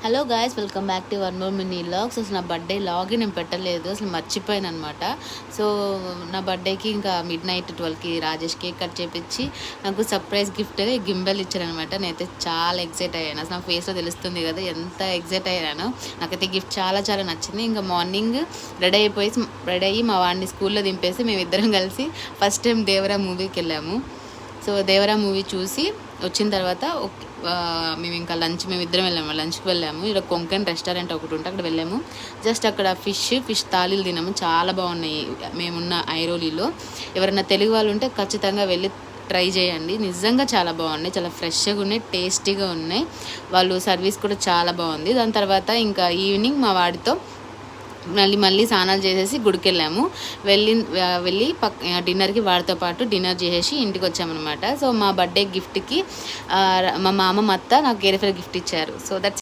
Hello guys, welcome back to one more mini vlogs. అసలు నా birthday vlog నేను పెట్టలేదు, అసలు మర్చిపోయాను అనమాట. సో నా బర్త్డేకి ఇంకా మిడ్ నైట్ 12కి రాజేష్ కేక్ కట్ చేపించి నాకు సర్ప్రైజ్ గిఫ్ట్ గింబెల్ ఇచ్చారనమాట. నేనైతే చాలా ఎక్సైట్ అయ్యాను. అసలు నా ఫేస్లో తెలుస్తుంది కదా ఎంత ఎక్సైట్ అయ్యాను. నాకైతే గిఫ్ట్ చాలా చాలా నచ్చింది. ఇంకా మార్నింగ్ రెడీ అయ్యి మా వాడిని స్కూల్లో దింపేసి మేమిద్దరం కలిసి ఫస్ట్ టైం దేవరా మూవీకి వెళ్ళాము. సో దేవరా మూవీ చూసి వచ్చిన తర్వాత మేము ఇంకా మేమిద్దరం లంచ్కి వెళ్ళాము. ఇక్కడ కొంకన్ రెస్టారెంట్ ఒకటి ఉంటే అక్కడ వెళ్ళాము. జస్ట్ అక్కడ ఫిష్ థాలీలు తిన్నాము, చాలా బాగున్నాయి మేమున్న ఐరోలీలో. ఎవరైనా తెలుగు వాళ్ళు ఉంటే ఖచ్చితంగా వెళ్ళి ట్రై చేయండి, నిజంగా చాలా బాగున్నాయి, చాలా ఫ్రెష్గా ఉన్నాయి, టేస్టీగా ఉన్నాయి. వాళ్ళు సర్వీస్ కూడా చాలా బాగుంది. దాని తర్వాత ఇంకా ఈవినింగ్ మా వాడితో మళ్ళీ స్నానాలు చేసేసి గుడికి వెళ్ళాము. వెళ్ళి డిన్నర్కి వాడితో పాటు డిన్నర్ చేసేసి ఇంటికి వచ్చామన్నమాట. సో మా బర్త్డే గిఫ్ట్కి మా మామ అత్త నాకు ఎయిర్ ఫ్రైయర్ గిఫ్ట్ ఇచ్చారు. So that's